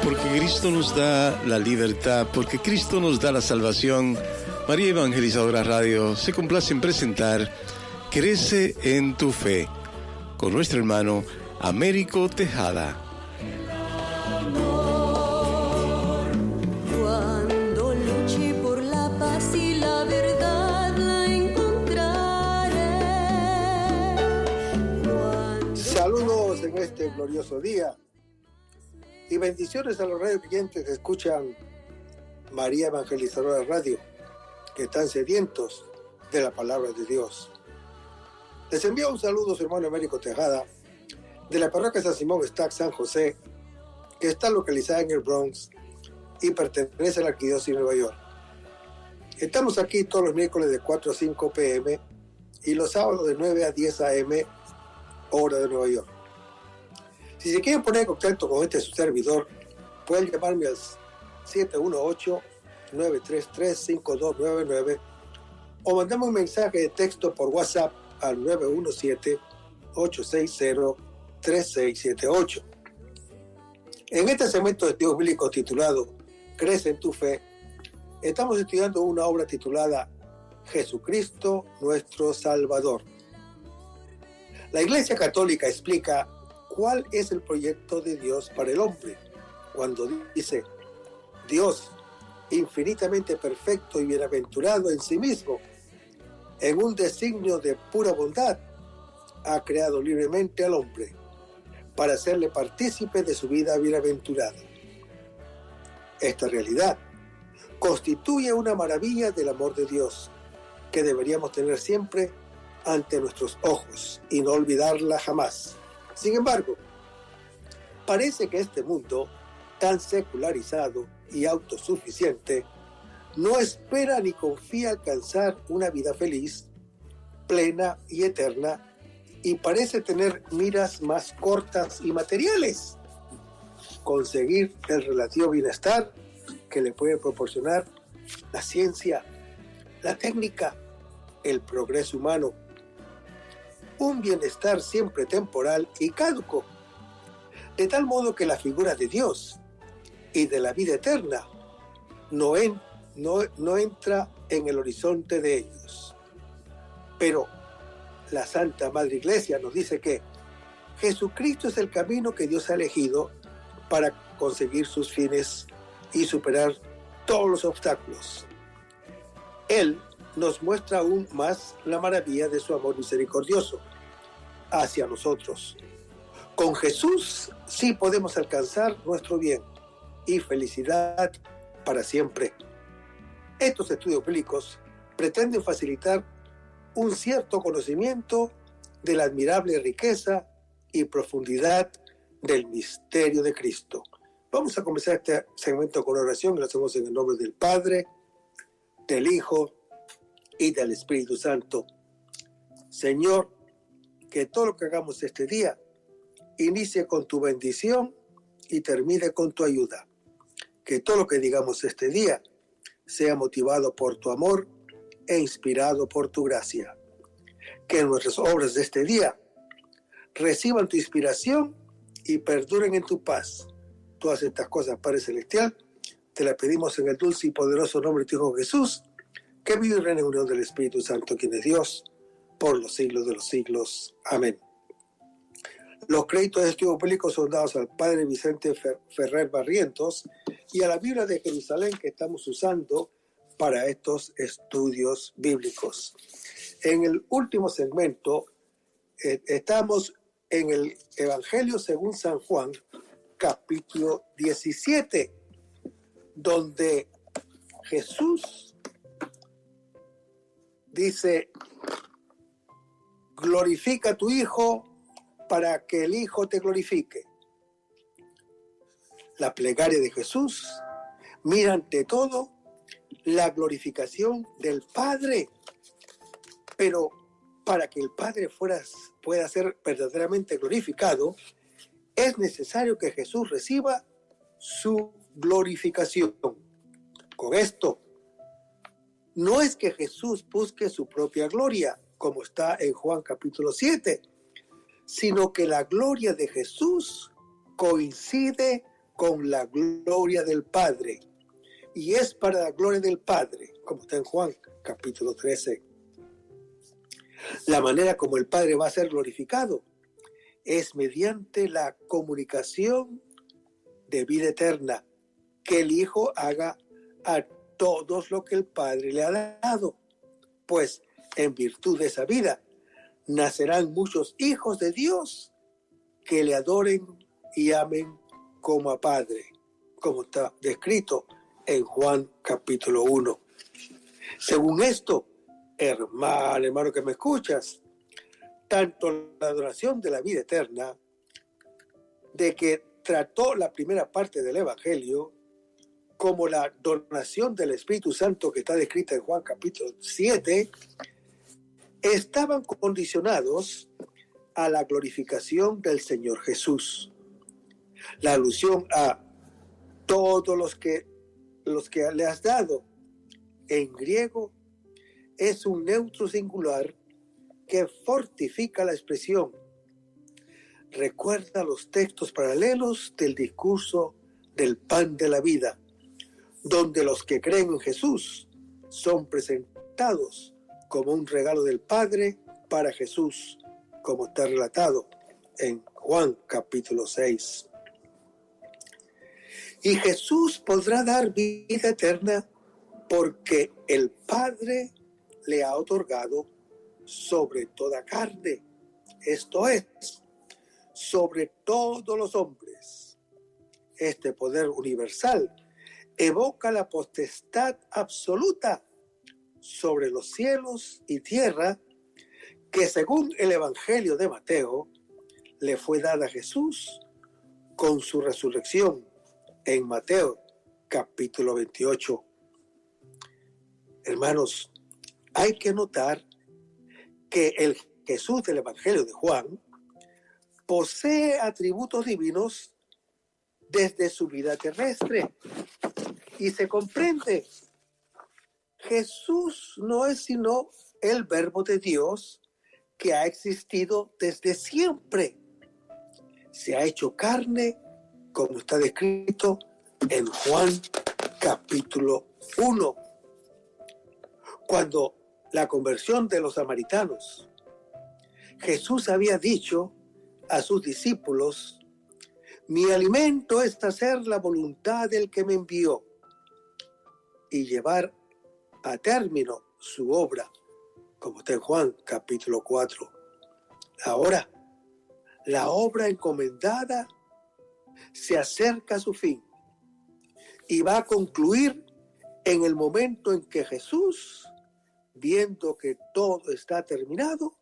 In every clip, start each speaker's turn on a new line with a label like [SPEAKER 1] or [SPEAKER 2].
[SPEAKER 1] Porque Cristo nos da la libertad, porque Cristo nos da la salvación, María Evangelizadora Radio se complace en presentar Crece en tu Fe, con nuestro hermano Américo Tejada.
[SPEAKER 2] Cuando luche por la paz y la verdad la encontraré.
[SPEAKER 3] Saludos en este glorioso día y bendiciones a los radio clientes que escuchan María Evangelizadora Radio, que están sedientos de la palabra de Dios. Les envío un saludo, su hermano Américo Tejada, de la parroquia San Simón Stack San José, que está localizada en el Bronx y pertenece a la Arquidiócesis de Nueva York. Estamos aquí todos los miércoles de 4 a 5 p.m. y los sábados de 9 a 10 a.m. hora de Nueva York. Si se quieren poner en contacto con su servidor, pueden llamarme al 718-933-5299 o mandarme un mensaje de texto por WhatsApp al 917-860-3678. En este segmento de estudio bíblico titulado Crece en tu Fe, estamos estudiando una obra titulada Jesucristo nuestro Salvador. La Iglesia Católica explica cuál es el proyecto de Dios para el hombre cuando dice: Dios, infinitamente perfecto y bienaventurado en sí mismo, en un designio de pura bondad, ha creado libremente al hombre para hacerle partícipe de su vida bienaventurada. Esta realidad constituye una maravilla del amor de Dios que deberíamos tener siempre ante nuestros ojos y no olvidarla jamás. Sin embargo, parece que este mundo tan secularizado y autosuficiente no espera ni confía alcanzar una vida feliz, plena y eterna, y parece tener miras más cortas y materiales. Conseguir el relativo bienestar que le puede proporcionar la ciencia, la técnica, el progreso humano. Un bienestar siempre temporal y caduco, de tal modo que la figura de Dios y de la vida eterna no entra en el horizonte de ellos. Pero la Santa Madre Iglesia nos dice que Jesucristo es el camino que Dios ha elegido para conseguir sus fines y superar todos los obstáculos. Él nos muestra aún más la maravilla de su amor misericordioso hacia nosotros. Con Jesús sí podemos alcanzar nuestro bien y felicidad para siempre. Estos estudios bíblicos pretenden facilitar un cierto conocimiento de la admirable riqueza y profundidad del misterio de Cristo. Vamos a comenzar este segmento con oración, y lo hacemos en el nombre del Padre, del Hijo y del Espíritu Santo. Señor, que todo lo que hagamos este día inicie con tu bendición y termine con tu ayuda. Que todo lo que digamos este día sea motivado por tu amor e inspirado por tu gracia. Que nuestras obras de este día reciban tu inspiración y perduren en tu paz. Todas estas cosas, Padre Celestial, te las pedimos en el dulce y poderoso nombre de tu Hijo Jesús, que vive y reina en unión del Espíritu Santo, quien es Dios, por los siglos de los siglos. Amén. Los créditos de estudio público son dados al Padre Vicente Ferrer Barrientos y a la Biblia de Jerusalén que estamos usando para estos estudios bíblicos. En el último segmento estamos en el Evangelio según San Juan, capítulo 17, donde Jesús dice: glorifica a tu Hijo para que el Hijo te glorifique. La plegaria de Jesús mira ante todo la glorificación del Padre, pero para que el Padre pueda ser verdaderamente glorificado, es necesario que Jesús reciba su glorificación. Con esto, no es que Jesús busque su propia gloria, como está en Juan capítulo 7, sino que la gloria de Jesús coincide con la gloria del Padre. Y es para la gloria del Padre, como está en Juan capítulo 13. La manera como el Padre va a ser glorificado es mediante la comunicación de vida eterna que el Hijo haga a todos lo que el Padre le ha dado. Pues en virtud de esa vida nacerán muchos hijos de Dios que le adoren y amen como a Padre, como está descrito en Juan capítulo 1. Según esto, hermano que me escuchas, tanto la adoración de la vida eterna, de que trató la primera parte del Evangelio, como la donación del Espíritu Santo que está descrita en Juan capítulo 7, estaban condicionados a la glorificación del Señor Jesús. La alusión a todos los que le has dado en griego es un neutro singular que fortifica la expresión. Recuerda los textos paralelos del discurso del pan de la vida, donde los que creen en Jesús son presentados como un regalo del Padre para Jesús, como está relatado en Juan capítulo 6. Y Jesús podrá dar vida eterna porque el Padre le ha otorgado sobre toda carne, esto es, sobre todos los hombres. Este poder universal evoca la potestad absoluta sobre los cielos y tierra que, según el Evangelio de Mateo, le fue dada a Jesús con su resurrección en Mateo capítulo 28. Hermanos, hay que notar que el Jesús del Evangelio de Juan posee atributos divinos desde su vida terrestre y se comprende. Jesús no es sino el Verbo de Dios que ha existido desde siempre. Se ha hecho carne, como está descrito en Juan capítulo 1. Cuando la conversión de los samaritanos, Jesús había dicho a sus discípulos: mi alimento es hacer la voluntad del que me envió y llevar a término su obra, como está en Juan capítulo 4. Ahora, la obra encomendada se acerca a su fin y va a concluir en el momento en que Jesús, viendo que todo está terminado,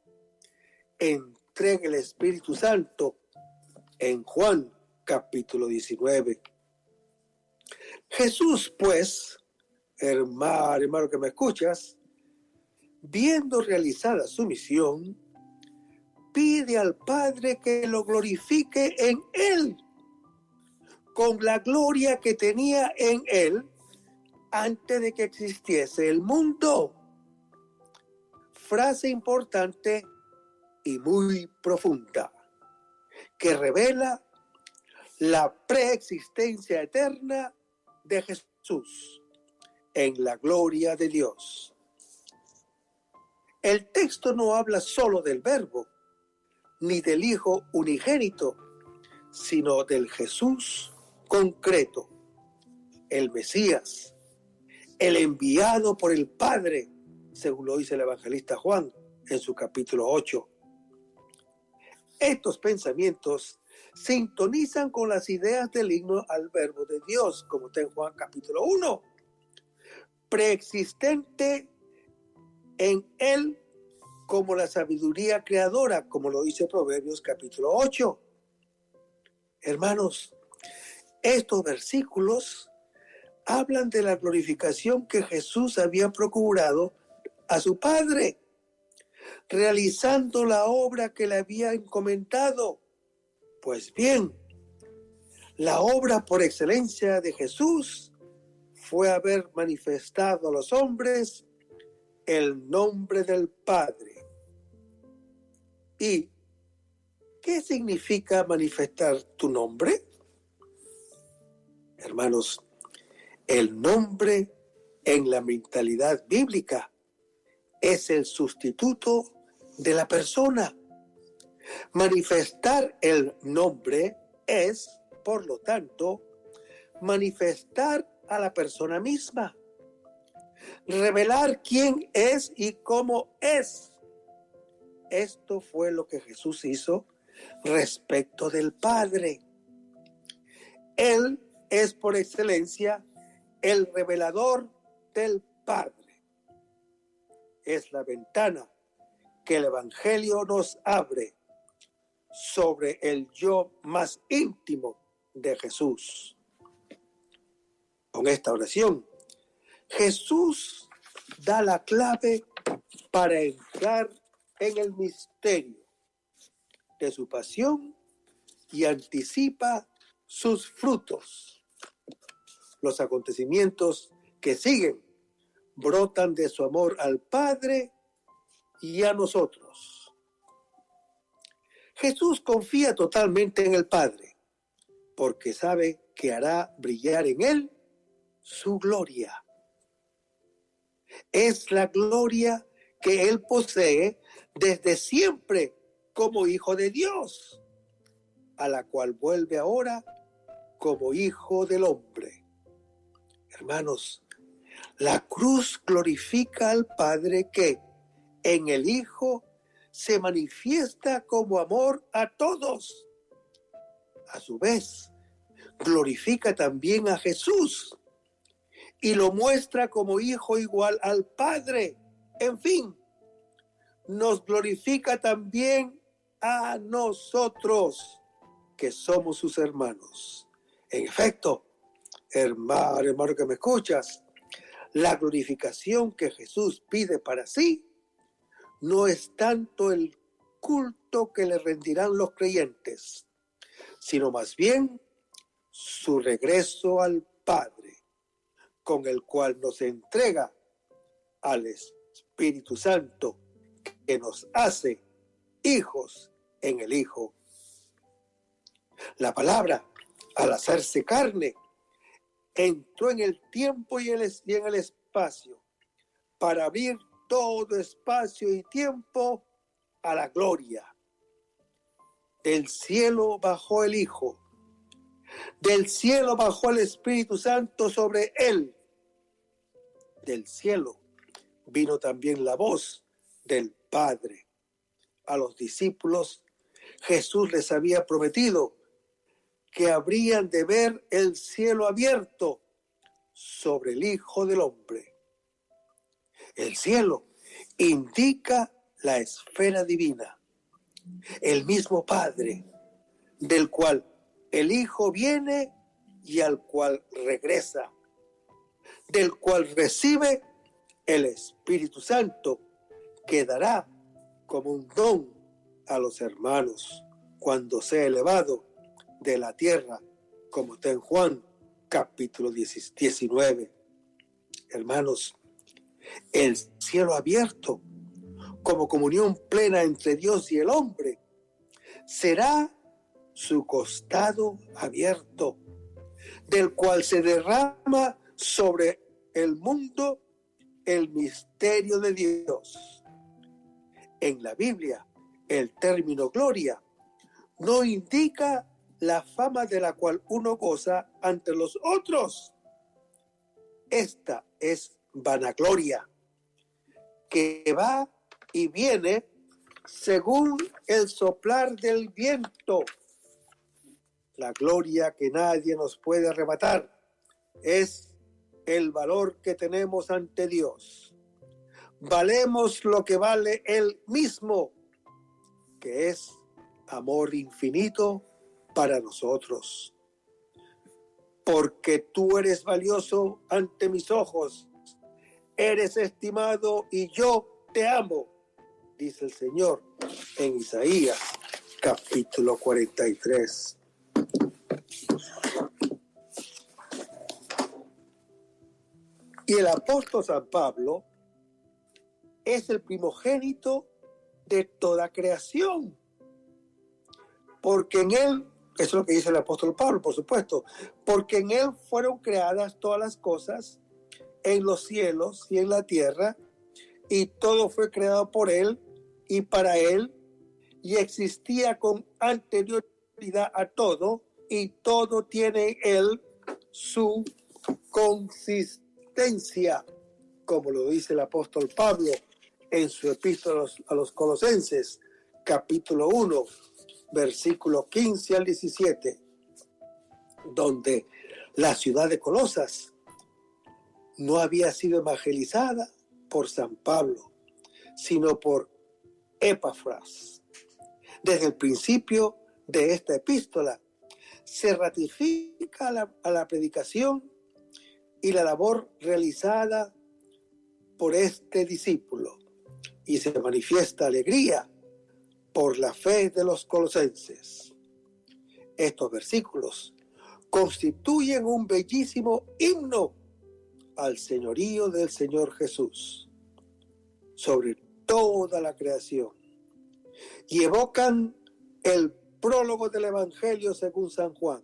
[SPEAKER 3] entrega el Espíritu Santo en Juan capítulo 19. Jesús, pues, hermano que me escuchas, viendo realizada su misión, pide al Padre que lo glorifique en Él, con la gloria que tenía en Él antes de que existiese el mundo. Frase importante y muy profunda, que revela la preexistencia eterna de Jesús en la gloria de Dios. El texto no habla solo del Verbo, ni del Hijo unigénito, sino del Jesús concreto, el Mesías, el enviado por el Padre, según lo dice el evangelista Juan en su capítulo 8. Estos pensamientos sintonizan con las ideas del himno al Verbo de Dios, como está en Juan capítulo 1, preexistente en Él como la sabiduría creadora, como lo dice Proverbios capítulo 8. Hermanos, estos versículos hablan de la glorificación que Jesús había procurado a su Padre, realizando la obra que le había encomendado. Pues bien, la obra por excelencia de Jesús fue haber manifestado a los hombres el nombre del Padre. ¿Y qué significa manifestar tu nombre? Hermanos, el nombre en la mentalidad bíblica es el sustituto de la persona. Manifestar el nombre es, por lo tanto, manifestar a la persona misma. Revelar quién es y cómo es. Esto fue lo que Jesús hizo respecto del Padre. Él es por excelencia el revelador del Padre. Es la ventana que el Evangelio nos abre sobre el yo más íntimo de Jesús. Con esta oración, Jesús da la clave para entrar en el misterio de su pasión y anticipa sus frutos. Los acontecimientos que siguen brotan de su amor al Padre y a nosotros. Jesús confía totalmente en el Padre, porque sabe que hará brillar en él su gloria. Es la gloria que él posee desde siempre como Hijo de Dios, a la cual vuelve ahora como Hijo del Hombre. Hermanos, la cruz glorifica al Padre que en el Hijo se manifiesta como amor a todos. A su vez, glorifica también a Jesús y lo muestra como Hijo igual al Padre. En fin, nos glorifica también a nosotros, que somos sus hermanos. En efecto, hermano que me escuchas, la glorificación que Jesús pide para sí no es tanto el culto que le rendirán los creyentes, sino más bien su regreso al Padre, con el cual nos entrega al Espíritu Santo, que nos hace hijos en el Hijo. La palabra, al hacerse carne, entró en el tiempo y en el espacio para abrir todo espacio y tiempo a la gloria. Del cielo bajó el Hijo, del cielo bajó el Espíritu Santo sobre él. Del cielo vino también la voz del Padre. A los discípulos Jesús les había prometido que habrían de ver el cielo abierto sobre el Hijo del Hombre. El cielo indica la esfera divina, el mismo Padre, del cual el Hijo viene y al cual regresa, del cual recibe el Espíritu Santo, que dará como un don a los hermanos cuando sea elevado de la tierra, como está en Juan capítulo 19. Hermanos, el cielo abierto como comunión plena entre Dios y el hombre será su costado abierto, del cual se derrama sobre el mundo el misterio de Dios. En la Biblia, el término gloria no indica la fama de la cual uno goza ante los otros. Esta es vanagloria, que va y viene según el soplar del viento. La gloria que nadie nos puede arrebatar es el valor que tenemos ante Dios. Valemos lo que vale Él mismo, que es amor infinito para nosotros. Porque tú eres valioso ante mis ojos, eres estimado y yo te amo, dice el Señor en Isaías capítulo 43. Y el apóstol San Pablo es el primogénito de toda creación, porque en él Eso es lo que dice el apóstol Pablo, por supuesto. Porque en él fueron creadas todas las cosas, en los cielos y en la tierra, y todo fue creado por él y para él, y existía con anterioridad a todo, y todo tiene en él su consistencia, como lo dice el apóstol Pablo en su epístola a los Colosenses, capítulo 1, versículo 15 al 17, donde la ciudad de Colosas no había sido evangelizada por San Pablo, sino por Epafras. Desde el principio de esta epístola se ratifica a la predicación y la labor realizada por este discípulo, y se manifiesta alegría por la fe de los colosenses. Estos versículos constituyen un bellísimo himno al señorío del Señor Jesús sobre toda la creación y evocan el prólogo del Evangelio según San Juan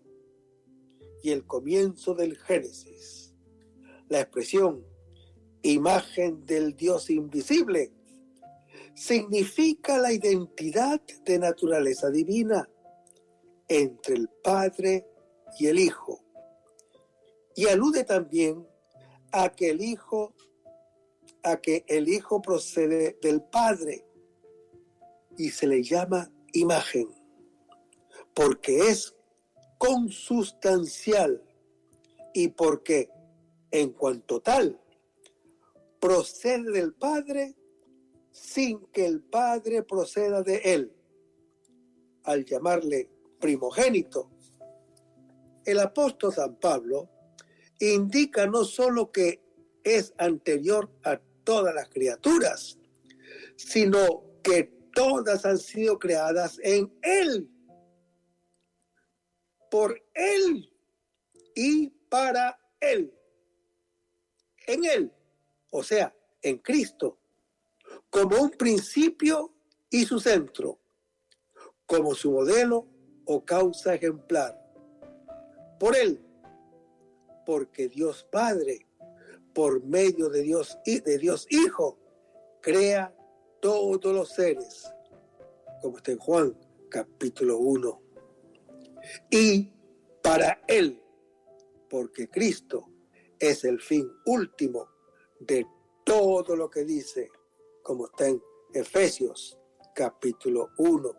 [SPEAKER 3] y el comienzo del Génesis. La expresión imagen del Dios invisible significa la identidad de naturaleza divina entre el Padre y el Hijo, y alude también a que el Hijo procede del Padre y se le llama imagen porque es consustancial y porque en cuanto tal procede del Padre sin que el Padre proceda de él. Al llamarle primogénito, el apóstol San Pablo indica no solo que es anterior a todas las criaturas, sino que todas han sido creadas en él, por él y para él. En él, o sea, en Cristo, como un principio y su centro, como su modelo o causa ejemplar. Por él, porque Dios Padre, por medio de Dios Hijo, crea todos los seres, como está en Juan capítulo 1. Y para él, porque Cristo es el fin último de todo lo que dice, como está en Efesios capítulo 1.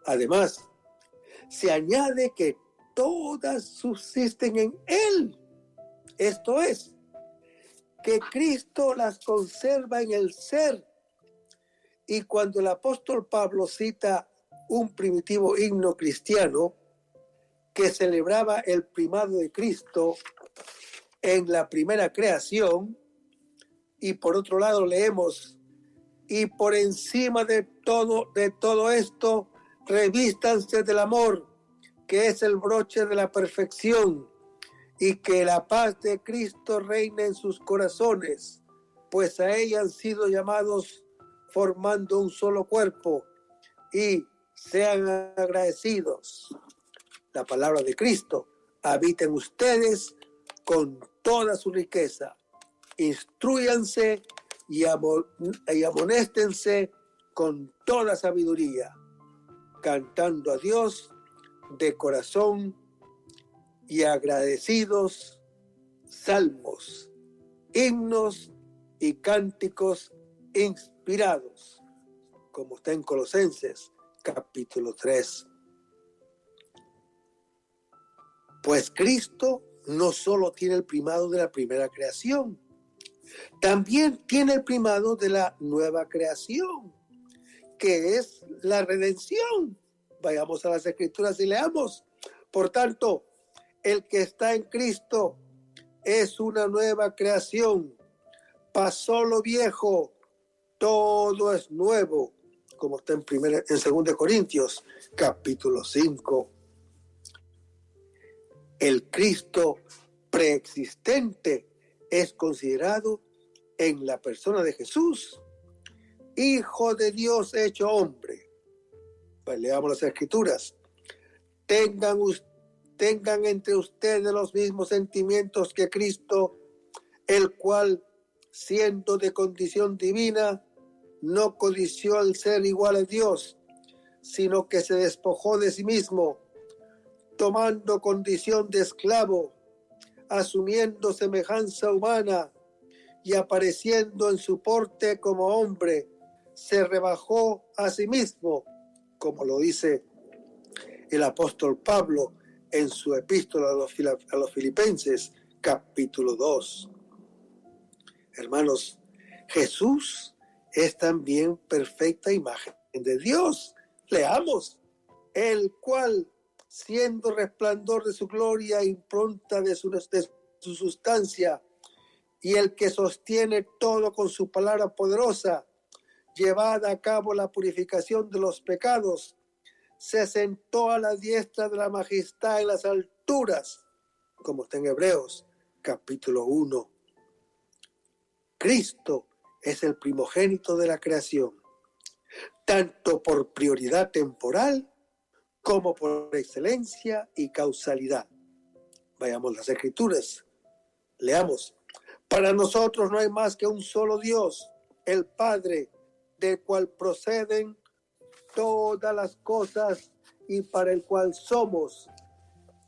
[SPEAKER 3] Además, se añade que todas subsisten en él. Esto es, que Cristo las conserva en el ser. Y cuando el apóstol Pablo cita un primitivo himno cristiano que celebraba el primado de Cristo en la primera creación, y por otro lado leemos, y por encima de todo esto, revístanse del amor, que es el broche de la perfección, y que la paz de Cristo reine en sus corazones, pues a ella han sido llamados formando un solo cuerpo, y sean agradecidos. La palabra de Cristo habita en ustedes con toda su riqueza. Instrúyanse y amonéstense con toda sabiduría, cantando a Dios de corazón y agradecidos salmos, himnos y cánticos inspirados, como está en Colosenses capítulo 3. Pues Cristo no solo tiene el primado de la primera creación, también tiene el primado de la nueva creación, que es la redención. Vayamos a las Escrituras y leamos. Por tanto, el que está en Cristo es una nueva creación. Pasó lo viejo, todo es nuevo, como está en 2 Corintios, capítulo 5. El Cristo preexistente es considerado en la persona de Jesús, Hijo de Dios hecho hombre, Pues leamos las Escrituras. Tengan entre ustedes los mismos sentimientos que Cristo, el cual, siendo de condición divina, no codició el ser igual a Dios, sino que se despojó de sí mismo, tomando condición de esclavo, asumiendo semejanza humana y apareciendo en su porte como hombre, se rebajó a sí mismo, como lo dice el apóstol Pablo en su epístola a los Filipenses, capítulo 2. Hermanos, Jesús es también perfecta imagen de Dios. Leamos, el cual, siendo resplandor de su gloria, impronta de su sustancia, y el que sostiene todo con su palabra poderosa, llevada a cabo la purificación de los pecados, se sentó a la diestra de la majestad en las alturas, como está en Hebreos, capítulo 1. Cristo es el primogénito de la creación, tanto por prioridad temporal como por excelencia y causalidad. Vayamos las Escrituras, leamos. Para nosotros no hay más que un solo Dios, el Padre, del cual proceden todas las cosas y para el cual somos,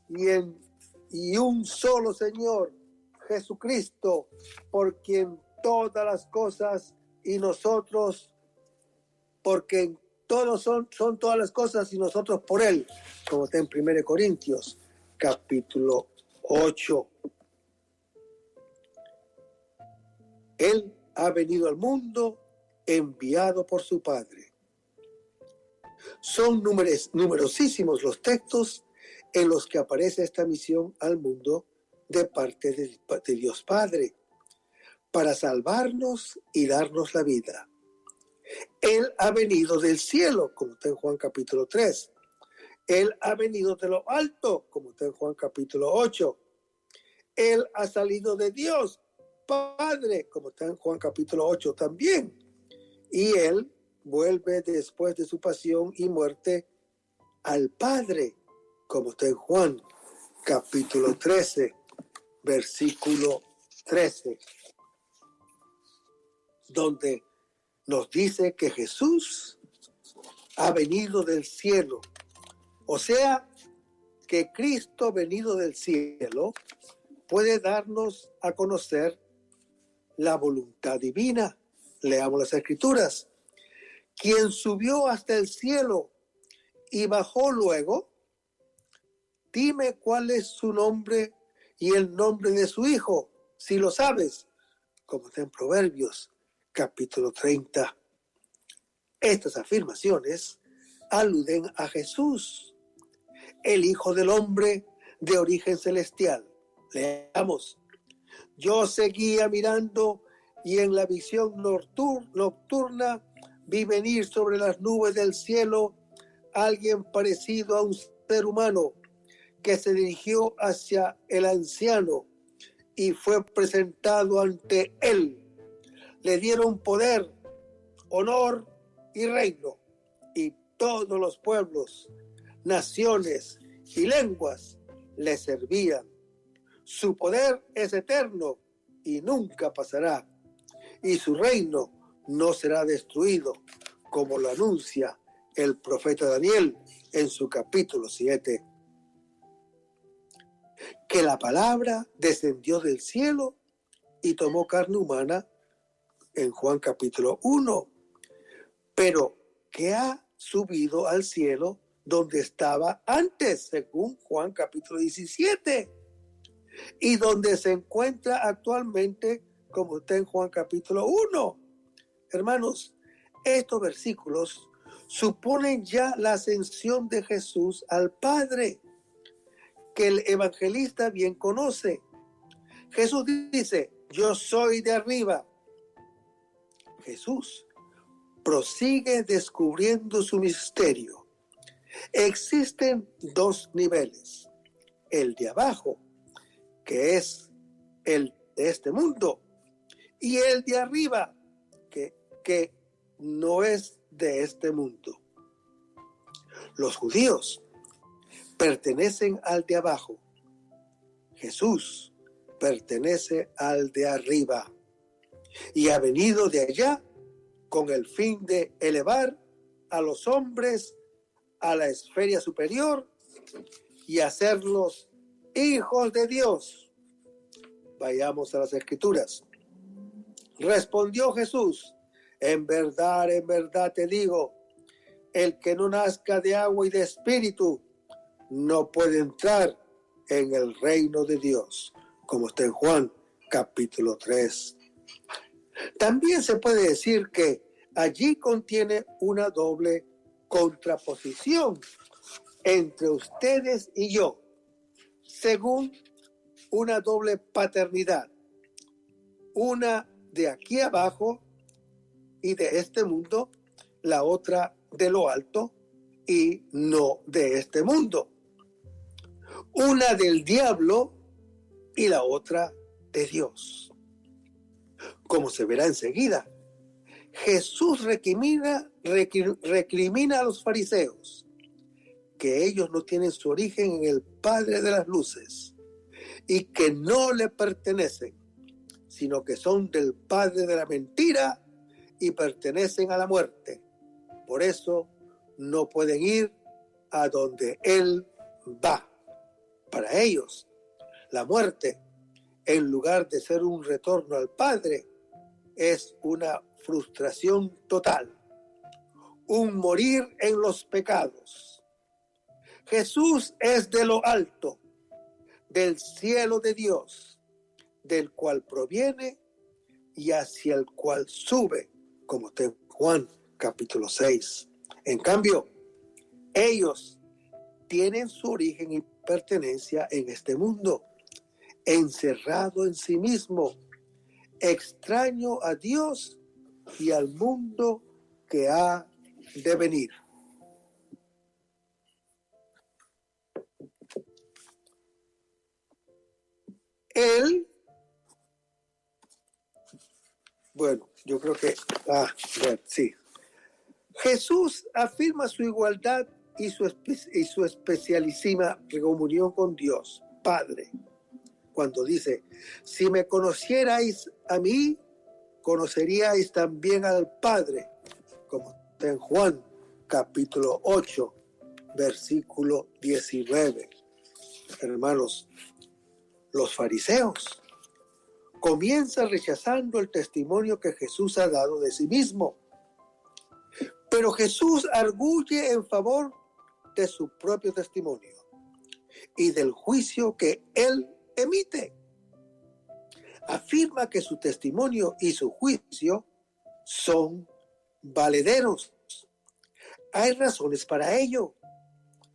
[SPEAKER 3] y un solo Señor, Jesucristo, por quien todas las cosas y nosotros, porque todos son todas las cosas y nosotros por Él, como está en 1 Corintios, capítulo 8. Él ha venido al mundo enviado por su Padre. Son numerosísimos los textos en los que aparece esta misión al mundo de parte de Dios Padre, para salvarnos y darnos la vida. Él ha venido del cielo, como está en Juan capítulo 3. Él ha venido de lo alto, como está en Juan capítulo 8. Él ha salido de Dios Padre, como está en Juan capítulo 8 también. Y Él vuelve después de su pasión y muerte al Padre, como está en Juan capítulo 13, versículo 13, donde nos dice que Jesús ha venido del cielo. O sea, que Cristo venido del cielo puede darnos a conocer la voluntad divina. Leamos las Escrituras. Quien subió hasta el cielo y bajó luego, dime cuál es su nombre y el nombre de su hijo, si lo sabes, como está en Proverbios, capítulo 30. Estas afirmaciones aluden a Jesús, el Hijo del Hombre de origen celestial. Leamos. Yo seguía mirando y en la visión nocturna vi venir sobre las nubes del cielo alguien parecido a un ser humano que se dirigió hacia el anciano y fue presentado ante él. Le dieron poder, honor y reino, y todos los pueblos, naciones y lenguas le servían. Su poder es eterno y nunca pasará, y su reino no será destruido, como lo anuncia el profeta Daniel en su capítulo 7. Que la palabra descendió del cielo y tomó carne humana en Juan capítulo 1, pero que ha subido al cielo donde estaba antes, según Juan capítulo 17, y donde se encuentra actualmente, como está en Juan capítulo 1. Hermanos, estos versículos suponen ya la ascensión de Jesús al Padre, que el evangelista bien conoce. Jesús dice, yo soy de arriba. Jesús prosigue descubriendo su misterio. Existen dos niveles, el de abajo, que es el de este mundo, y el de arriba, que no es de este mundo. Los judíos pertenecen al de abajo. Jesús pertenece al de arriba y ha venido de allá con el fin de elevar a los hombres a la esfera superior y hacerlos hijos de Dios. Vayamos a las Escrituras. Respondió Jesús: en verdad te digo, el que no nazca de agua y de espíritu no puede entrar en el reino de Dios, como está en Juan capítulo 3. También se puede decir que allí contiene una doble contraposición entre ustedes y yo, según una doble paternidad, una de aquí abajo y de este mundo, la otra de lo alto y no de este mundo, una del diablo y la otra de Dios. Como se verá enseguida, Jesús recrimina a los fariseos que ellos no tienen su origen en el Padre de las luces y que no le pertenecen, sino que son del padre de la mentira y pertenecen a la muerte. Por eso no pueden ir a donde Él va. Para ellos, la muerte, en lugar de ser un retorno al Padre, es una frustración total, un morir en los pecados. Jesús es de lo alto, del cielo de Dios, del cual proviene y hacia el cual sube, como está en Juan capítulo 6. En cambio, ellos tienen su origen y pertenencia en este mundo, encerrado en sí mismo, extraño a Dios y al mundo que ha de venir. Él, bueno, yo creo que, sí. Jesús afirma su igualdad y su especialísima comunión con Dios, Padre, cuando dice: si me conocierais a mí, conoceríais también al Padre, como está en Juan capítulo 8, versículo 19. Hermanos, los fariseos comienzan rechazando el testimonio que Jesús ha dado de sí mismo. Pero Jesús arguye en favor de su propio testimonio y del juicio que Él emite. Afirma que su testimonio y su juicio son valederos. Hay razones para ello,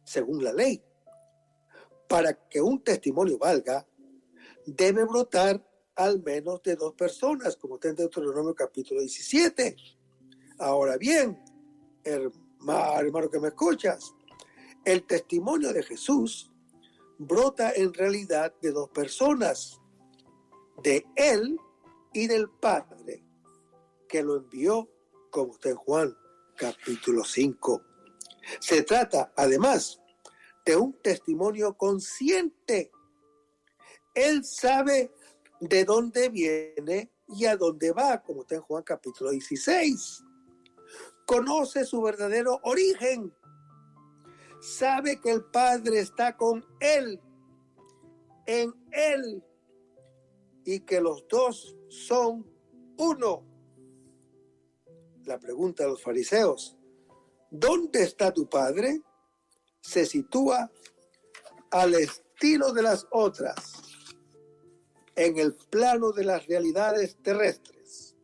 [SPEAKER 3] según la ley. Para que un testimonio valga, debe brotar al menos de 2 personas, como está en Deuteronomio capítulo 17. Ahora bien, hermano que me escuchas, el testimonio de Jesús brota en realidad de 2 personas, de Él y del Padre, que lo envió, como está en Juan capítulo 5. Se trata, además, de un testimonio consciente. Él sabe de dónde viene y a dónde va, como está en Juan capítulo 16. Conoce su verdadero origen. Sabe que el Padre está con Él, en Él, y que los dos son uno. La pregunta de los fariseos: ¿dónde está tu Padre?, se sitúa al estilo de las otras, en el plano de las realidades terrestres,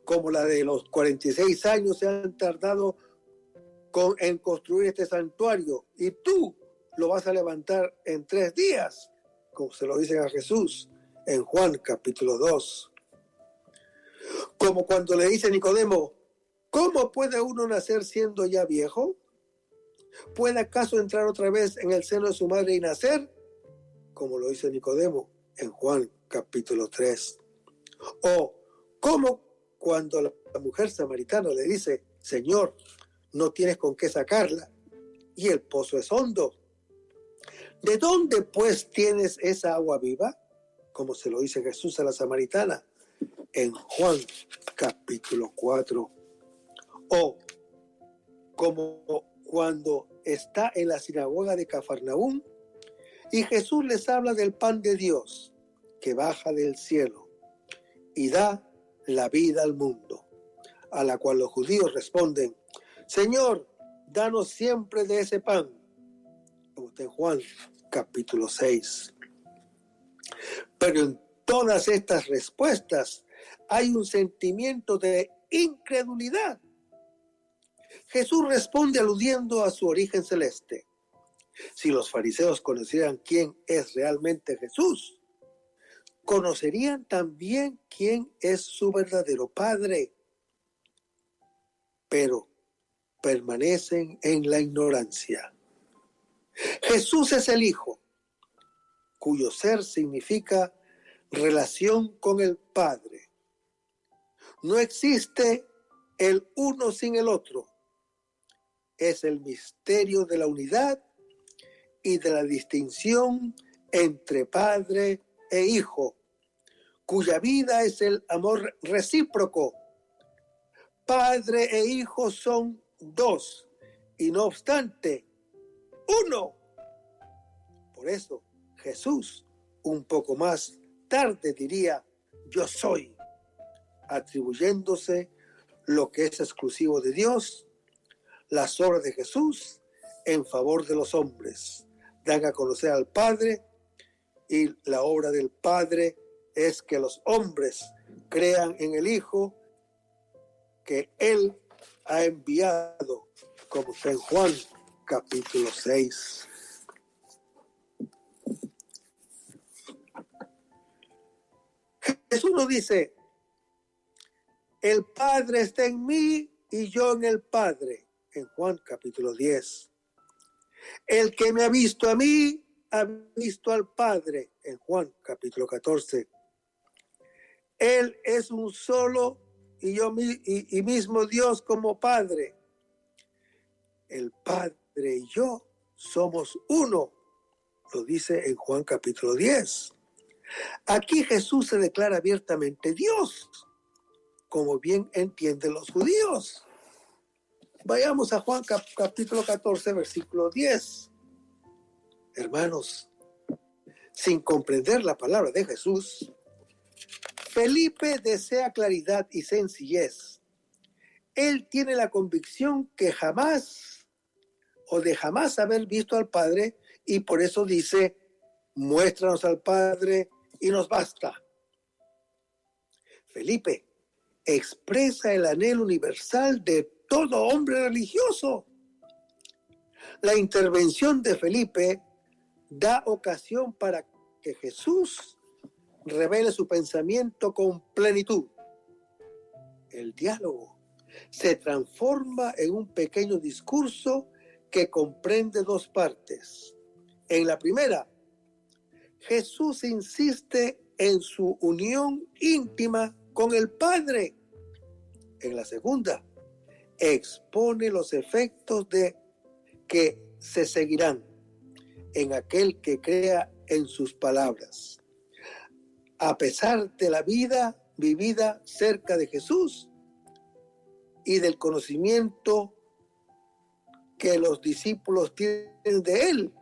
[SPEAKER 3] como la de los 46 años se han tardado en construir este santuario, y tú lo vas a levantar en 3 días, como se lo dicen a Jesús en Juan capítulo 2. Como cuando le dice Nicodemo: ¿cómo puede uno nacer siendo ya viejo? ¿Puede acaso entrar otra vez en el seno de su madre y nacer? Como lo dice Nicodemo en Juan capítulo 3. O como cuando la mujer samaritana le dice: Señor, no tienes con qué sacarla y el pozo es hondo. ¿De dónde pues tienes esa agua viva? Como se lo dice Jesús a la samaritana en Juan capítulo 4. O como cuando está en la sinagoga de Cafarnaúm y Jesús les habla del pan de Dios que baja del cielo y da la vida al mundo, a la cual los judíos responden: Señor, danos siempre de ese pan, como está en Juan capítulo 6. Pero en todas estas respuestas hay un sentimiento de incredulidad. Jesús responde aludiendo a su origen celeste. Si los fariseos conocieran quién es realmente Jesús, conocerían también quién es su verdadero Padre. Pero permanecen en la ignorancia. Jesús es el Hijo, cuyo ser significa relación con el Padre. No existe el uno sin el otro. Es el misterio de la unidad y de la distinción entre Padre e Hijo, cuya vida es el amor recíproco. Padre e Hijo son dos, y no obstante, uno. Por eso Jesús, un poco más tarde, diría: yo soy, atribuyéndose lo que es exclusivo de Dios. Las obras de Jesús en favor de los hombres dan a conocer al Padre, y la obra del Padre es que los hombres crean en el Hijo que Él ha enviado, como está en Juan capítulo 6. Jesús nos dice: el Padre está en mí y yo en el Padre, en Juan capítulo 10. El que me ha visto a mí, ha visto al Padre, en Juan capítulo 14. Él es un solo y yo y mismo Dios como Padre. El Padre y yo somos uno, lo dice en Juan capítulo 10. Aquí Jesús se declara abiertamente Dios, como bien entienden los judíos. Vayamos a Juan capítulo 14, versículo 10. Hermanos, sin comprender la palabra de Jesús, Felipe desea claridad y sencillez. Él tiene la convicción que jamás haber visto al Padre, y por eso dice: muéstranos al Padre y nos basta. Felipe expresa el anhelo universal de todo hombre religioso. La intervención de Felipe da ocasión para que Jesús revele su pensamiento con plenitud. El diálogo se transforma en un pequeño discurso que comprende dos partes. En la primera, Jesús insiste en su unión íntima con el Padre. En la segunda, expone los efectos de que se seguirán en aquel que crea en sus palabras. A pesar de la vida vivida cerca de Jesús y del conocimiento que los discípulos tienen de Él,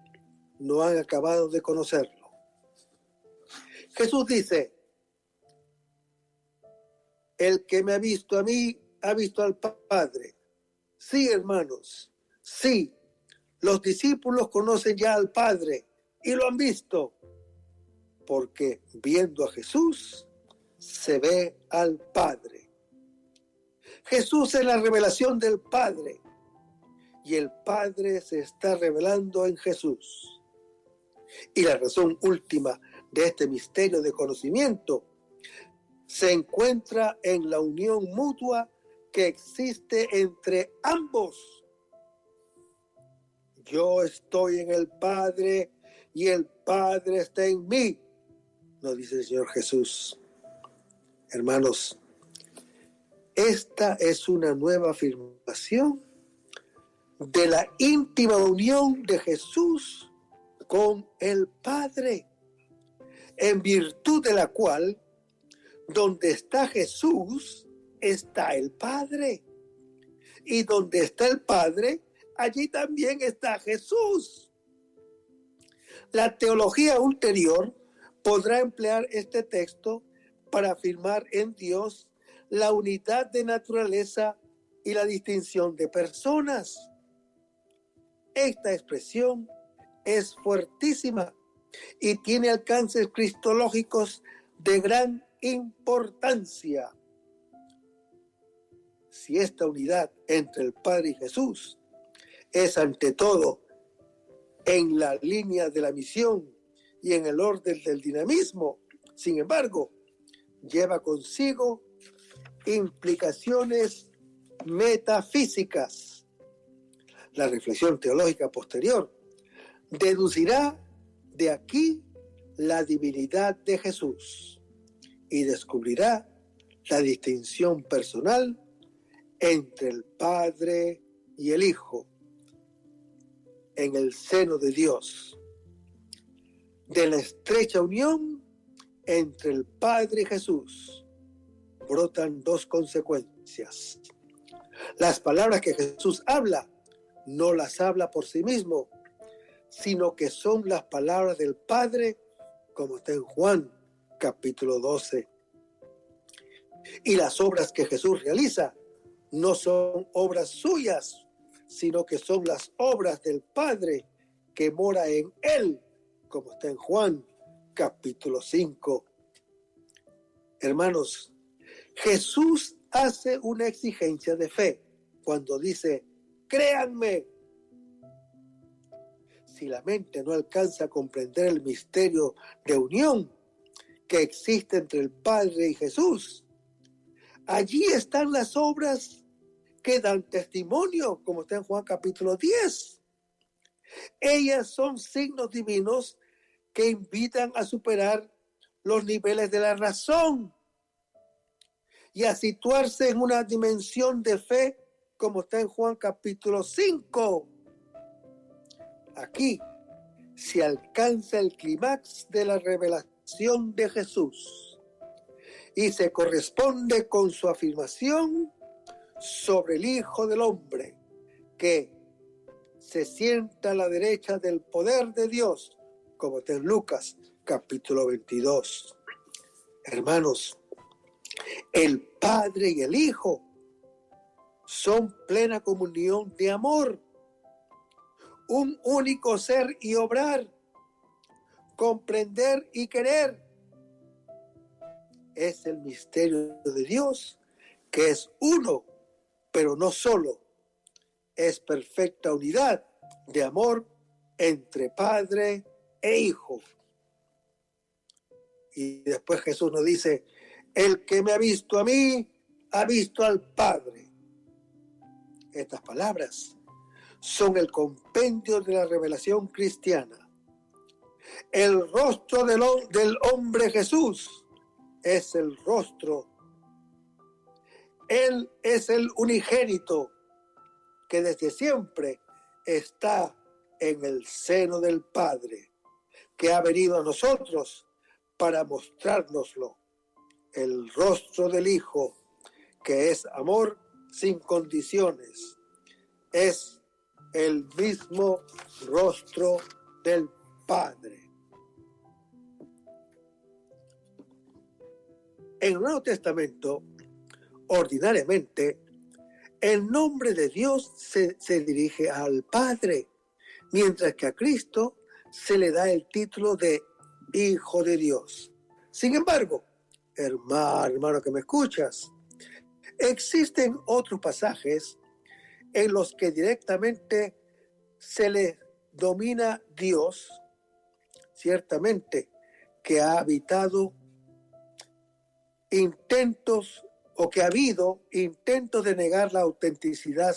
[SPEAKER 3] no han acabado de conocerlo. Jesús dice: el que me ha visto a mí, ha visto al Padre. Sí, hermanos, sí, los discípulos conocen ya al Padre y lo han visto, porque viendo a Jesús se ve al Padre. Jesús es la revelación del Padre y el Padre se está revelando en Jesús. Y la razón última de este misterio de conocimiento se encuentra en la unión mutua que existe entre ambos. Yo estoy en el Padre y el Padre está en mí, nos dice el Señor Jesús. Hermanos, esta es una nueva afirmación de la íntima unión de Jesús con el Padre, en virtud de la cual, donde está Jesús, está el Padre. Y donde está el Padre, allí también está Jesús. La teología ulterior podrá emplear este texto para afirmar en Dios la unidad de naturaleza y la distinción de personas. Esta expresión es fuertísima y tiene alcances cristológicos de gran importancia. Si esta unidad entre el Padre y Jesús es ante todo en la línea de la misión y en el orden del dinamismo, sin embargo, lleva consigo implicaciones metafísicas. La reflexión teológica posterior deducirá de aquí la divinidad de Jesús y descubrirá la distinción personal entre el Padre y el Hijo en el seno de Dios. De la estrecha unión entre el Padre y Jesús brotan dos consecuencias. Las palabras que Jesús habla no las habla por sí mismo, sino que son las palabras del Padre, como está en Juan capítulo 12. Y las obras que Jesús realiza no son obras suyas, sino que son las obras del Padre que mora en él, como está en Juan capítulo 5. Hermanos, Jesús hace una exigencia de fe cuando dice: créanme. Si la mente no alcanza a comprender el misterio de unión que existe entre el Padre y Jesús, allí están las obras que dan testimonio, como está en Juan capítulo 10. Ellas son signos divinos que invitan a superar los niveles de la razón y a situarse en una dimensión de fe, como está en Juan capítulo 5. Aquí se alcanza el clímax de la revelación de Jesús y se corresponde con su afirmación sobre el Hijo del Hombre, que se sienta a la derecha del poder de Dios, como está en Lucas capítulo 22. Hermanos, el Padre y el Hijo son plena comunión de amor, un único ser y obrar, comprender y querer. Es el misterio de Dios, que es uno, pero no solo. Es perfecta unidad de amor entre Padre e Hijo. Y después Jesús nos dice: el que me ha visto a mí, ha visto al Padre. Estas palabras son el compendio de la revelación cristiana. El rostro del hombre Jesús es el rostro. Él es el unigénito que desde siempre está en el seno del Padre, que ha venido a nosotros para mostrárnoslo. El rostro del Hijo, que es amor sin condiciones, es el mismo rostro del Padre. En el Nuevo Testamento, ordinariamente, el nombre de Dios se dirige al Padre, mientras que a Cristo se le da el título de Hijo de Dios. Sin embargo, hermano que me escuchas, existen otros pasajes en los que directamente se le domina Dios, ciertamente que ha habitado intentos o que ha habido intentos de negar la autenticidad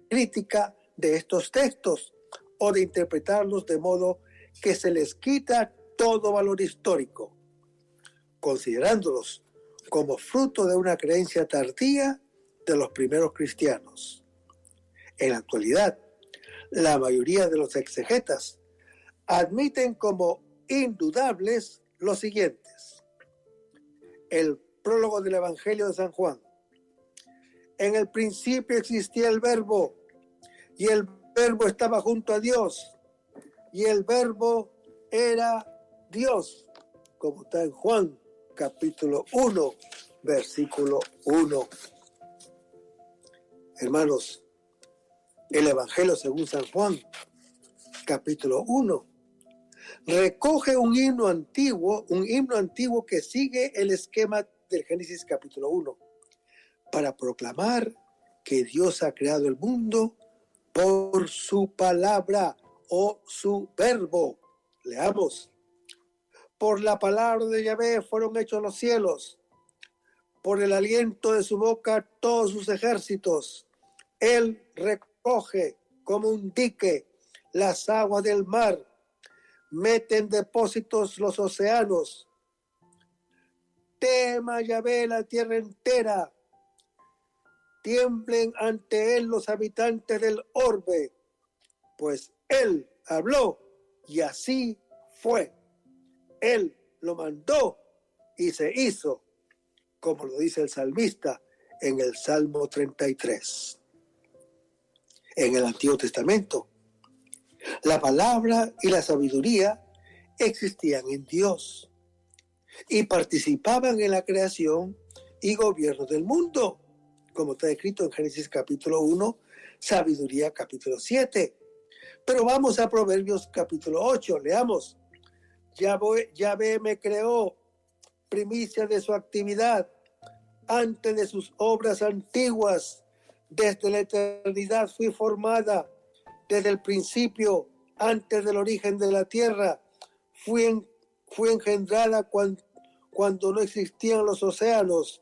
[SPEAKER 3] crítica de estos textos o de interpretarlos de modo que se les quita todo valor histórico, considerándolos como fruto de una creencia tardía de los primeros cristianos. En la actualidad, La mayoría de los exegetas admiten como indudables los siguientes. El prólogo del Evangelio de San Juan. En el principio existía el Verbo, y el Verbo estaba junto a Dios, y el Verbo era Dios, como está en Juan capítulo 1, versículo 1. Hermanos, el Evangelio según San Juan, capítulo 1, recoge un himno antiguo que sigue el esquema del Génesis capítulo 1, para proclamar que Dios ha creado el mundo por su palabra o su verbo. Leamos. Por la palabra de Yahvé fueron hechos los cielos, por el aliento de su boca todos sus ejércitos. Él recoge como un dique las aguas del mar, mete en depósitos los océanos. Tema Yahvé la tierra entera, tiemblen ante él los habitantes del orbe, pues él habló y así fue. Él lo mandó y se hizo, como lo dice el salmista en el Salmo 33. En el Antiguo Testamento, la palabra y la sabiduría existían en Dios y participaban en la creación y gobierno del mundo, como está escrito en Génesis capítulo 1, Sabiduría capítulo 7. Pero vamos a Proverbios capítulo 8, leamos. Yahvé me creó, primicia de su actividad, antes de sus obras antiguas. Desde la eternidad fui formada, desde el principio, antes del origen de la tierra. Fui engendrada cuando no existían los océanos,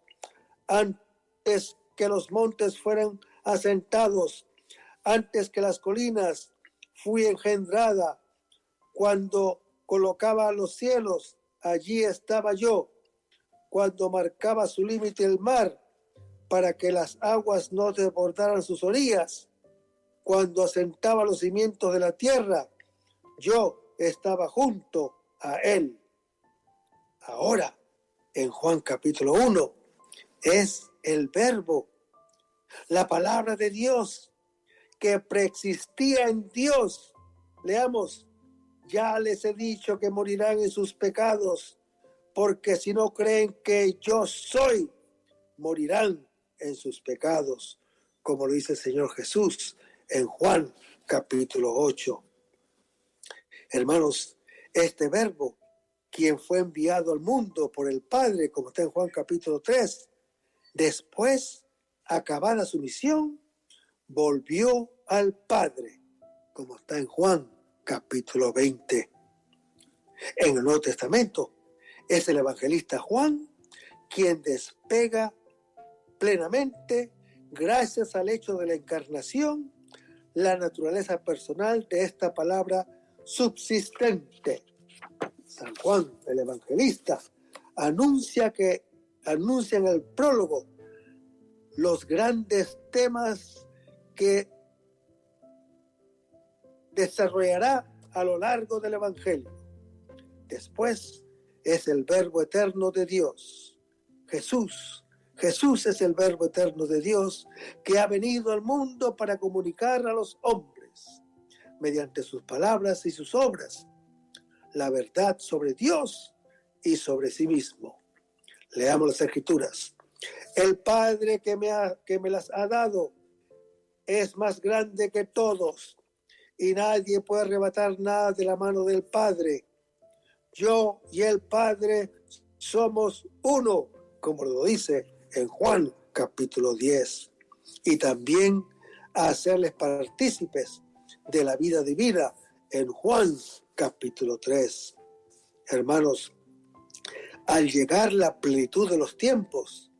[SPEAKER 3] antes que los montes fueran asentados, antes que las colinas. Fui engendrada cuando colocaba los cielos, allí estaba yo, cuando marcaba su límite el mar, para que las aguas no desbordaran sus orillas, cuando asentaba los cimientos de la tierra, yo estaba junto a él. Ahora, en Juan capítulo 1, es el Verbo, la palabra de Dios, que preexistía en Dios. Leamos. Ya les he dicho que morirán en sus pecados, porque si no creen que yo soy, morirán en sus pecados, como lo dice el Señor Jesús en Juan capítulo 8. Hermanos, este Verbo, quien fue enviado al mundo por el Padre, como está en Juan capítulo 3, después, acabada su misión, volvió al Padre, como está en Juan capítulo 20. En el Nuevo Testamento es el evangelista Juan quien despega plenamente, gracias al hecho de la encarnación, la naturaleza personal de esta palabra subsistente. San Juan, el evangelista, anuncia en el prólogo los grandes temas que desarrollará a lo largo del Evangelio. Después es el Verbo eterno de Dios, Jesús. Jesús es el Verbo eterno de Dios que ha venido al mundo para comunicar a los hombres, mediante sus palabras y sus obras, la verdad sobre Dios y sobre sí mismo. Leamos las Escrituras. El Padre que me las ha dado es más grande que todos, y nadie puede arrebatar nada de la mano del Padre. Yo y el Padre somos uno, como lo dice en Juan capítulo 10. Y también a hacerles partícipes de la vida divina en Juan capítulo 3. Hermanos, al llegar la plenitud de los tiempos,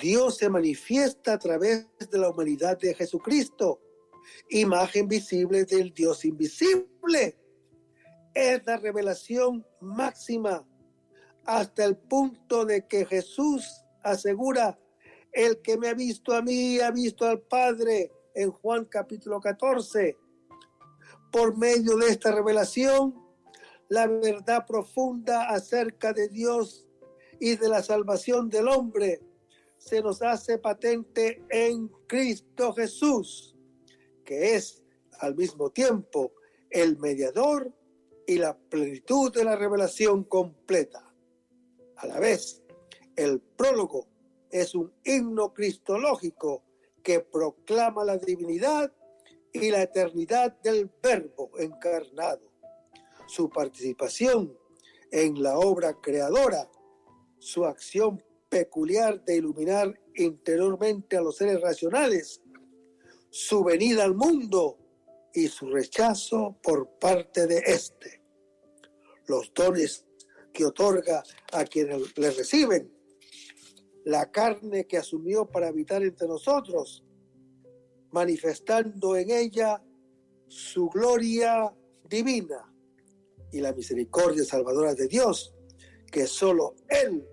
[SPEAKER 3] Dios se manifiesta a través de la humanidad de Jesucristo, imagen visible del Dios invisible. Es la revelación máxima, hasta el punto de que Jesús asegura: el que me ha visto a mí, ha visto al Padre, en Juan capítulo 14. Por medio de esta revelación, la verdad profunda acerca de Dios y de la salvación del hombre se nos hace patente en Cristo Jesús, que es al mismo tiempo el mediador y la plenitud de la revelación completa. A la vez, el prólogo es un himno cristológico que proclama la divinidad y la eternidad del Verbo encarnado, su participación en la obra creadora, su acción peculiar de iluminar interiormente a los seres racionales, su venida al mundo y su rechazo por parte de éste, los dones que otorga a quienes le reciben, la carne que asumió para habitar entre nosotros, manifestando en ella su gloria divina y la misericordia salvadora de Dios, que solo Él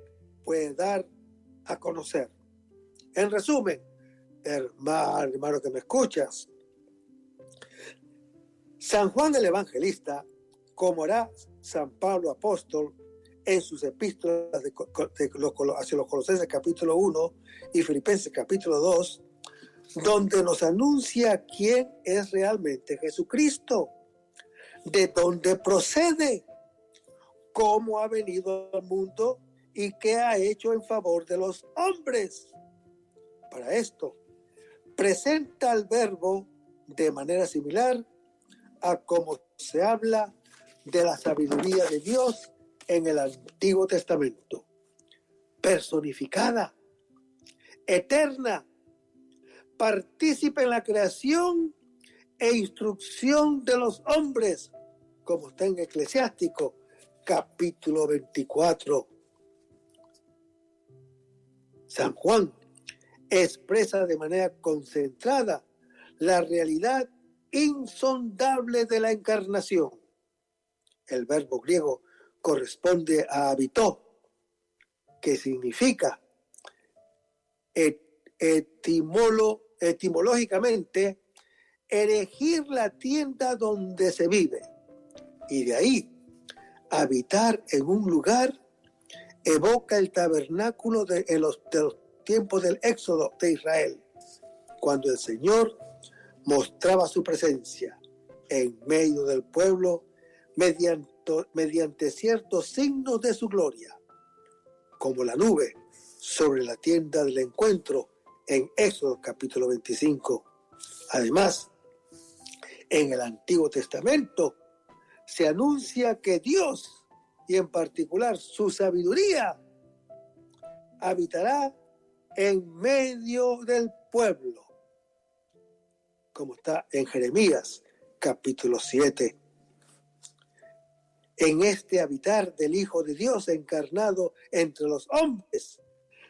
[SPEAKER 3] puede dar a conocer. En resumen, hermano que me escuchas, San Juan el Evangelista, como hará San Pablo apóstol en sus epístolas hacia los Colosenses capítulo 1 y Filipenses capítulo 2, donde nos anuncia quién es realmente Jesucristo, de dónde procede, cómo ha venido al mundo y qué ha hecho en favor de los hombres. Para esto, presenta al Verbo de manera similar a cómo se habla de la sabiduría de Dios en el Antiguo Testamento, personificada, eterna, partícipe en la creación e instrucción de los hombres, como está en Eclesiástico, capítulo 24. San Juan expresa de manera concentrada la realidad insondable de la encarnación. El verbo griego corresponde a habitó, que significa etimológicamente erigir la tienda donde se vive, y de ahí habitar en un lugar evoca el tabernáculo de los tiempos del Éxodo de Israel, cuando el Señor mostraba su presencia en medio del pueblo mediante ciertos signos de su gloria, como la nube sobre la tienda del encuentro en Éxodo capítulo 25. Además, en el Antiguo Testamento se anuncia que Dios, y en particular su sabiduría, habitará en medio del pueblo, como está en Jeremías capítulo 7. En este habitar del Hijo de Dios encarnado entre los hombres,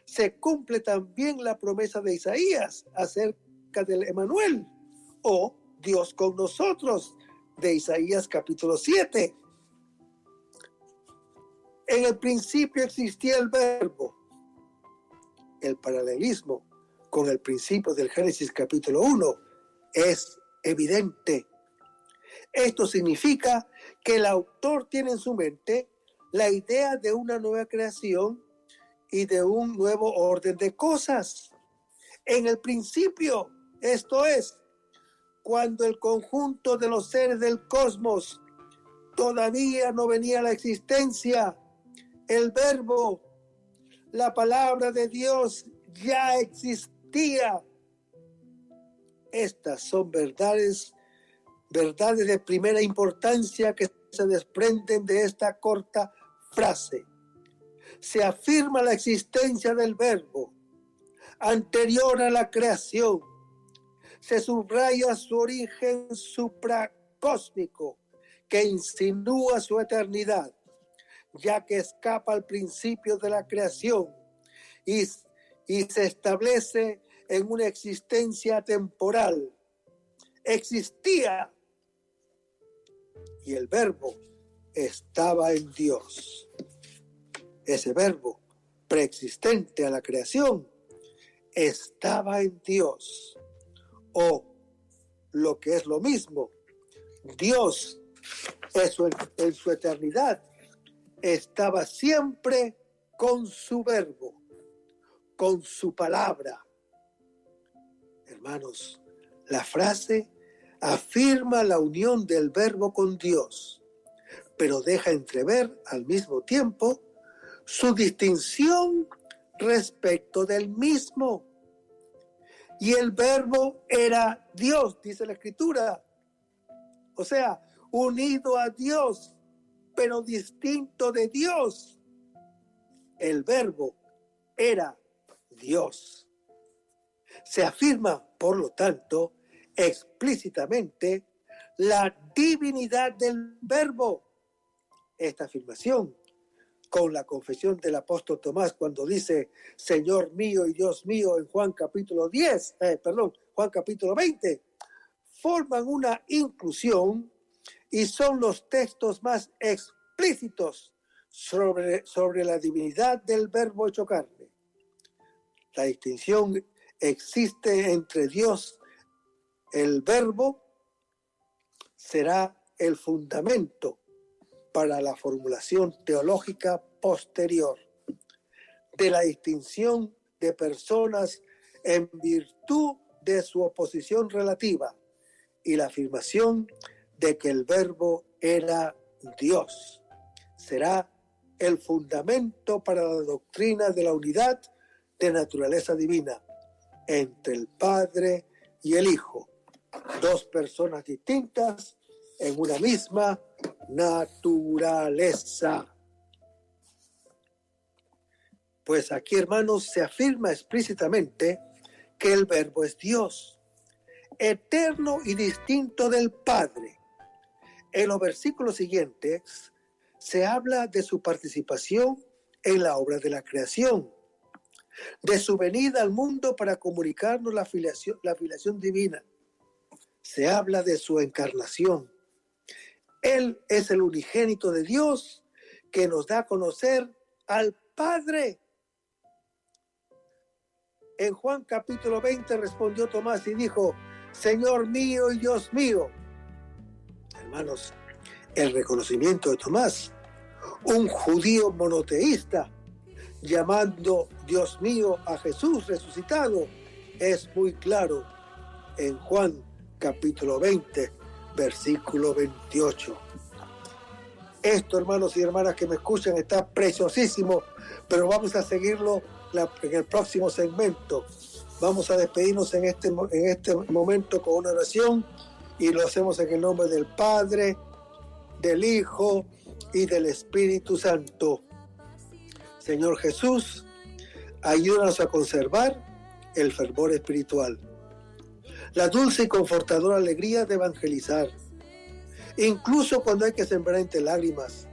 [SPEAKER 3] se cumple también la promesa de Isaías acerca del Emanuel, o Dios con nosotros, de Isaías capítulo 7. En el principio existía el Verbo. El paralelismo con el principio del Génesis capítulo 1 es evidente. Esto significa que el autor tiene en su mente la idea de una nueva creación y de un nuevo orden de cosas. En el principio, esto es, cuando el conjunto de los seres del cosmos todavía no venía a la existencia, el Verbo, la palabra de Dios, ya existía. Estas son verdades de primera importancia que se desprenden de esta corta frase. Se afirma la existencia del Verbo anterior a la creación. Se subraya su origen supracósmico que insinúa su eternidad, ya que escapa al principio de la creación y se establece en una existencia temporal. Existía y el Verbo estaba en Dios. Ese Verbo preexistente a la creación estaba en Dios, o lo que es lo mismo, Dios en su eternidad estaba siempre con su verbo, con su palabra. Hermanos, la frase afirma la unión del verbo con Dios, pero deja entrever al mismo tiempo su distinción respecto del mismo. Y el verbo era Dios, dice la Escritura. O sea, unido a Dios, pero distinto de Dios. El verbo era Dios. Se afirma, por lo tanto, explícitamente la divinidad del verbo. Esta afirmación, con la confesión del apóstol Tomás cuando dice Señor mío y Dios mío en Juan capítulo 20, forman una inclusión y son los textos más explícitos sobre la divinidad del verbo hecho carne. La distinción existe entre Dios, el verbo, será el fundamento para la formulación teológica posterior de la distinción de personas en virtud de su oposición relativa y la afirmación de que el verbo era Dios. Será el fundamento para la doctrina de la unidad de naturaleza divina entre el Padre y el Hijo, dos personas distintas en una misma naturaleza. Pues aquí, hermanos, se afirma explícitamente que el verbo es Dios, eterno y distinto del Padre. En los versículos siguientes se habla de su participación en la obra de la creación, de su venida al mundo para comunicarnos la filiación divina. Se habla de su encarnación. Él es el unigénito de Dios que nos da a conocer al Padre. En Juan capítulo 20 respondió Tomás y dijo, Señor mío y Dios mío. Hermanos, el reconocimiento de Tomás, un judío monoteísta, llamando Dios mío a Jesús resucitado, es muy claro en Juan capítulo 20, versículo 28. Esto, hermanos y hermanas que me escuchan, está preciosísimo, pero vamos a seguirlo en el próximo segmento. Vamos a despedirnos en este momento con una oración y lo hacemos en el nombre del Padre, del Hijo y del Espíritu Santo. Señor Jesús, ayúdanos a conservar el fervor espiritual, la dulce y confortadora alegría de evangelizar, incluso cuando hay que sembrar entre lágrimas,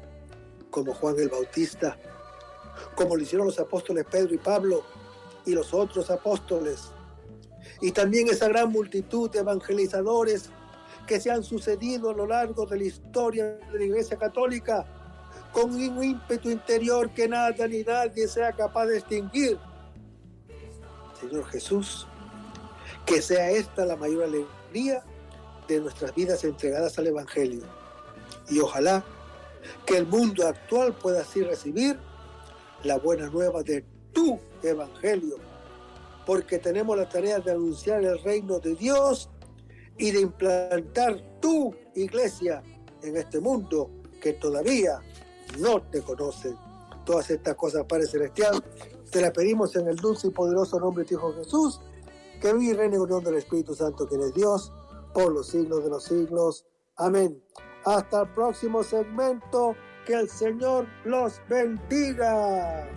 [SPEAKER 3] como Juan el Bautista, como lo hicieron los apóstoles Pedro y Pablo y los otros apóstoles, y también esa gran multitud de evangelizadores que se han sucedido a lo largo de la historia de la Iglesia Católica, con un ímpetu interior que nada ni nadie sea capaz de extinguir. Señor Jesús, que sea esta la mayor alegría de nuestras vidas entregadas al Evangelio. Y ojalá que el mundo actual pueda así recibir la buena nueva de tu Evangelio, porque tenemos la tarea de anunciar el reino de Dios y de implantar tu iglesia en este mundo que todavía no te conocen. Todas estas cosas, Padre Celestial, te las pedimos en el dulce y poderoso nombre de tu Hijo Jesús, que vive y reina en unión del Espíritu Santo, quien es Dios, por los siglos de los siglos. Amén. Hasta el próximo segmento. Que el Señor los bendiga.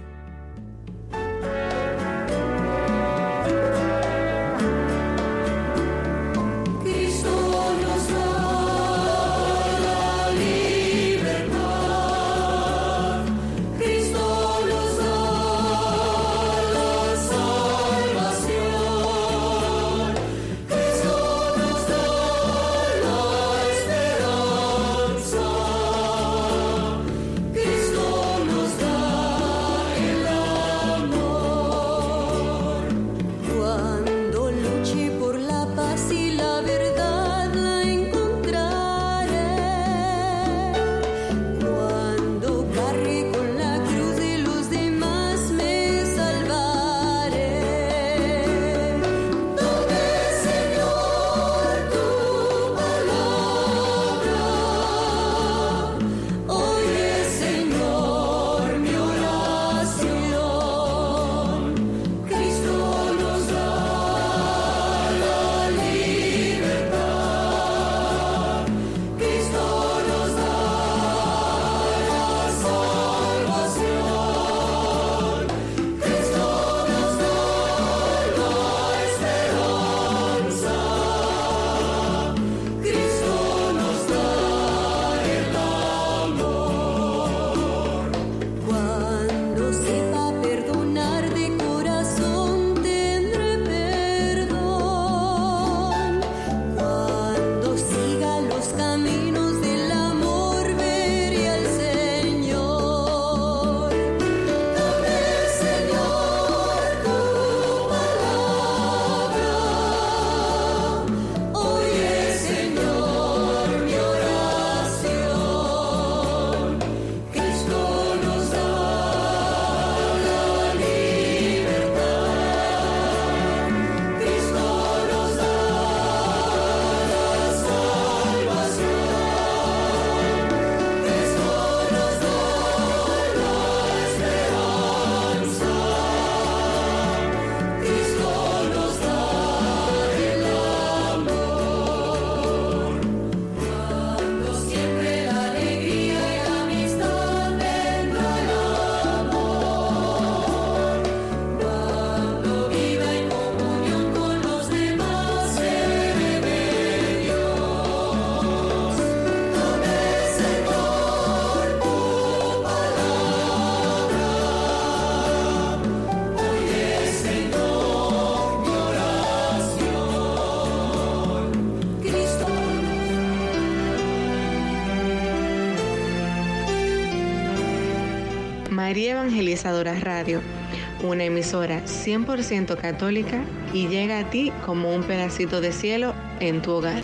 [SPEAKER 4] María Evangelizadora Radio, una emisora 100% católica y llega a ti como un pedacito de cielo en tu hogar.